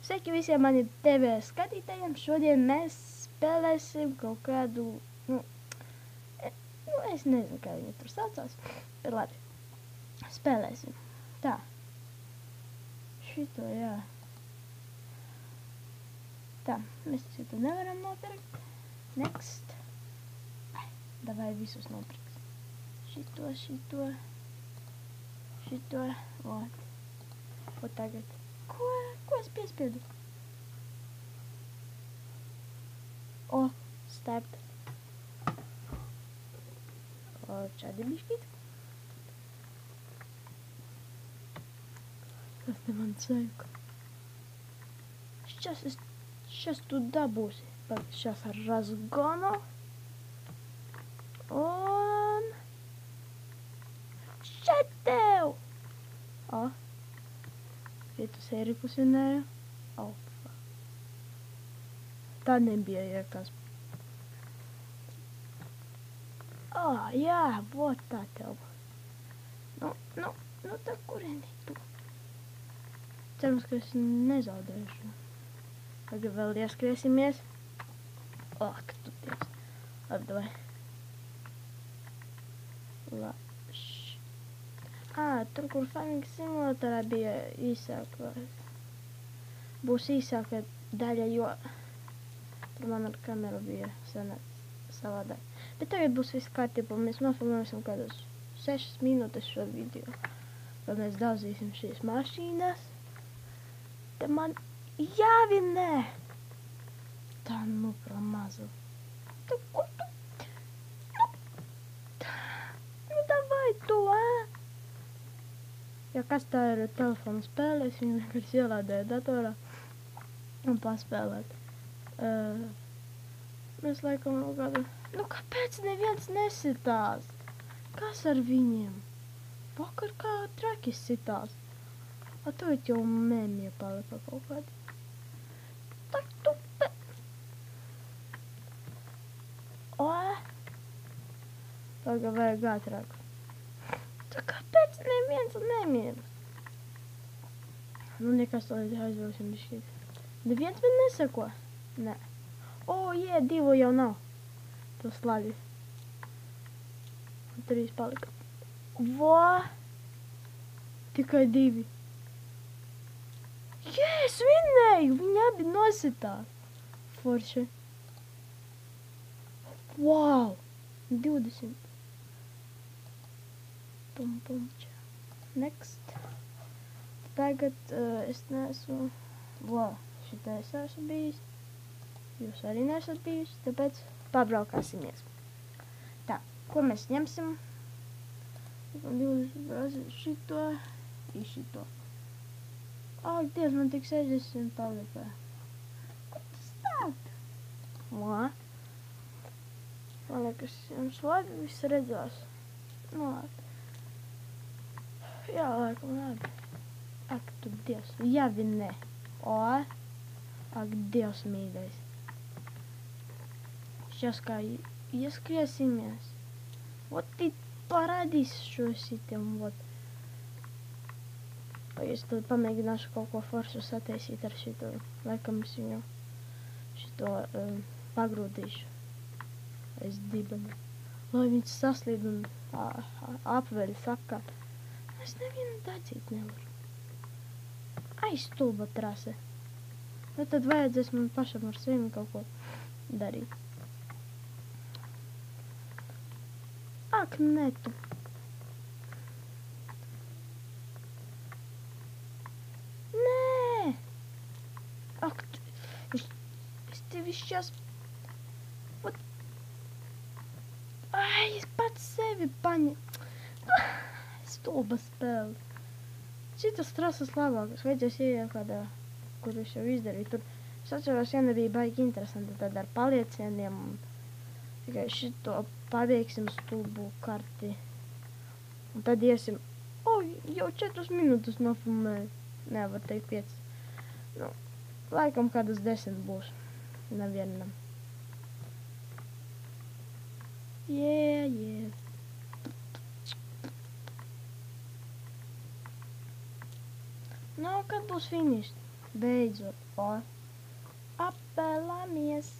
Sveiki visiem maniem TV skatītājiem. Šodien mēs spēlēsim kaut kādu, es nezinu, kā viņa tur saucās. Labi, spēlēsim. Tā. Šito, jā. Tā, mēs šito nevaram nopirkt. Next. Davai visus nopirkt. Šito. Ot. O tagad. Ko es piespiedu? O, start. O, čādi bišķīt. Kas te man sēka? Šas tu dabūsi. Šas ar razgonu. Un... šeit tev! O. Šito sēriju svinēju. O. Tā nebija iekas. O, jā, vot tā tev. Nu tā kurieni tu. Cerams, ka es nezaudēšu. Tagad vēl ieskriesimies. Ak, tu ties. Labi, davai. Tur, kur Farming Simulatorā bija īsāka. Būs īsāka daļa, jo tur man ar kameru bija savādāk. Bet tagad būs viss kārtībā. Mēs nofilmēsim kādus 6 minūtes šo video. Tad mēs daudzīsim šīs mašīnas. Te man jāvinē! Tā nu par mazu. Tu, kur tu? Nu davai tu, Ja kas tā ir telefona spēle, es viņu vienkārši ielādēju datorā un paspēlēt. Mēs laikam kaut kādu... Nu kāpēc neviens nesitās? Kas ar viņiem? Vakar kā trakis sitās. Tagad jau mēmie palika kaut kādi. Tak tu pe... O! Tagad vajag ātrāk. Kāpēc neviens nemieras? Nu, nekas to aizbrauksim bišķīt. Neviens man nesako? Nē. O, jē, 2 jau nav. To slaļi. 3 palika. Vo! Tikai 2. Jē, es vinnēju! Viņi abi nositās. Forši. Wow! 20. Pum-pum-čā. Next. Tagad es neesmu... Wow, šitā es esmu bijis. Jūs arī neesat bijis, tāpēc pabraukāsimies. Tā, ko mēs ņemsim? 20 šito i šito. Ak, Dievs, man tik 60 palika. Ko tas tāk? Lā. Man liekas, jums labi viss redzās. Nu, labi. Jā, laikam labi. Ak, tu Dievs, jāvinē. O, ak, Dievs mīļais. Šas kā ieskriesimies. Vot tī parādīs šo sitiem, vot. Es tad pamēģināšu kaut ko foršu sataisīt ar šito. Laikam es viņu šito pagrūdīšu. Es dibenu. Lai viņš saslīd un apveļas apkārt. Es nevienu dadzīt nevaru. Stulba trase. Nu tad vajadzēs man pašam ar sevi kaut ko darīt. Ak, ne tu. Nē! Ak, es tevi šķās... Es pats sevi Stulba spēle. Šitas trases labākas. Vajadzēs ieiet kādā, kur es jau izdarīju. Tur, es atceros, ja nebija baigi interesanti, tad ar paliecieniem un tikai šito pabeigsim stulbu karti. Un tad iesim, jau 4 minūtes nofilmēju. Nevar teikt 5. Nu, laikam kādas 10 būs. Nevienam. Yeah. Nu, kad būs finišs? Beidzot. O. Apelāmies.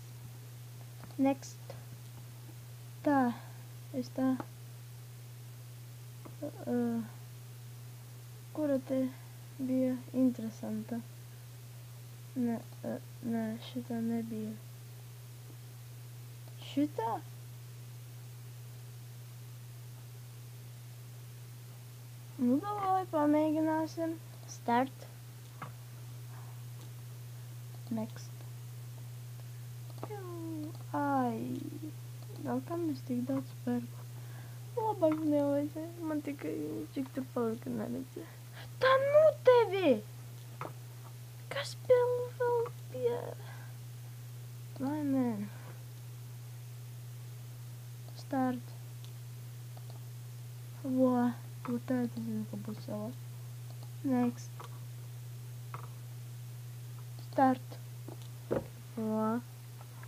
Next. Tā. Es tā. Kura te bija interesanta? Nē, šitā nebija. Šitā? Nu, davai, pamēģināsim. Start. Next. Ai, vēl kam es tik daudz pērku? Labāk nevajadzēja. Man tikai cik tur palika neredzēja. Tā nu tevi! Kas vēl pie... Vai nē? Start. Vo, tā es zinu, ka būs savā. Next. Start. Vo.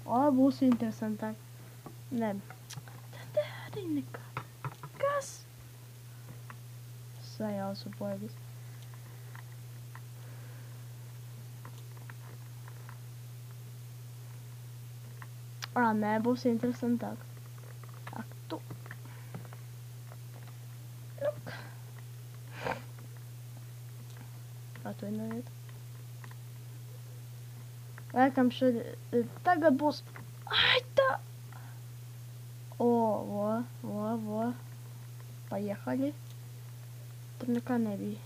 O, būs interesantāk. Nē. Tad arī nekā. Kas? Sajausu poigas. Nē, būs interesantāk. Ak, tu. Luk. Atvainojiet. Laikam tagad būs... Ai, tā! O, vo. Поехали. Tur nekā nebija.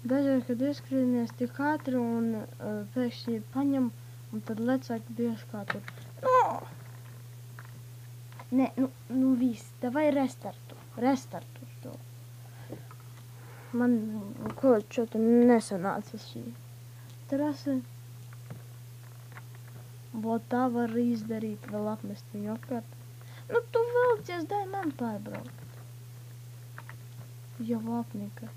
Dažreiz, kad ieskrīnies tik ātri un pēkšņi paņem, un tad lecāk bieži kā tur. No! Nē, nu viss. Davai restartu to. Man kaut čo tur nesanāca šī. Trase. Bo tā var izdarīt, vēl apmest viņu apkārt. Nu, tu velcies, dai man pārbraukt. Jau apnika.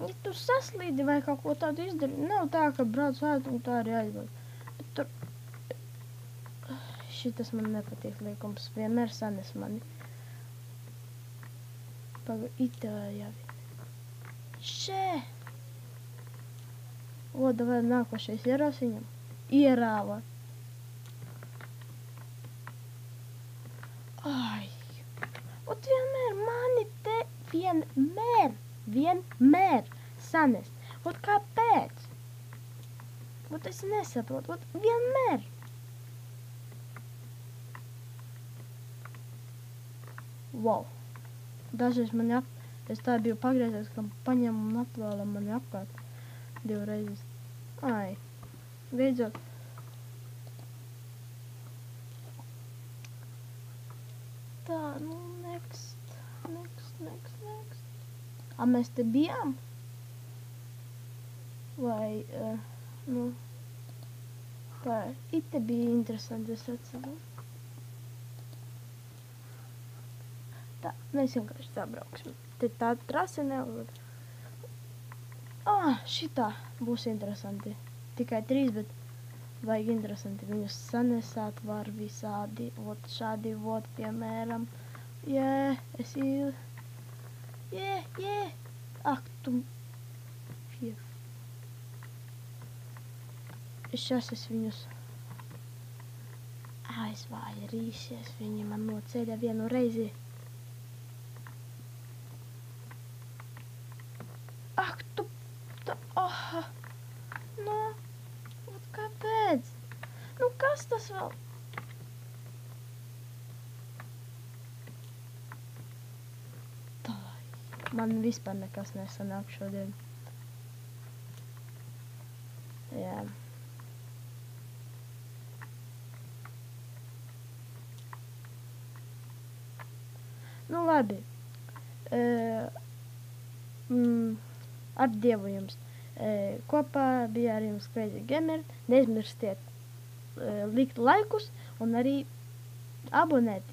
Ja tu saslīdi vai kaut ko tādu izdari, nav tā, ka brauc ārti un tā arī aizbrauc. Bet tur... Šitas man nepatīk liekums. Vienmēr sanes mani. Paga, itā jau. Še! O, davai nākošais ierās viņam. Ierāva. Ai. Ot vienmēr mani te vienmēr sanest. Ot kāpēc? Ot es nesaprotu. Ot vienmēr. Wow. Dažreiz mani es tā biju pagriezies, ka paņem un aplāla mani apkārt. 2 reizes. Ai. Beidzot. Tā, nu, next. A mēs te bijām? Vai, nu, tā, ite bija interesanti, es atceru. Tā, mēs vienkārši tā brauksim. Te tā trase nevar. Šitā būs interesanti. Tikai 3, bet vajag interesanti. Viņus sanesāt var visādi. Vot šādi, vot, piemēram. Es īlu. Ak, tu. Šas es viņus. Es vairīsies. Viņi man noceļa vienu reizi. Ak, tu. Nu, kāpēc? Nu, kas tas vēl? Tā. Man vispār nekas nesanāk šodien. Jā. Nu, labi. Ar Dievu jums. Kopā bija ar jums Crazy Gamer. Neizmirstiet likt laikus un arī abonēt,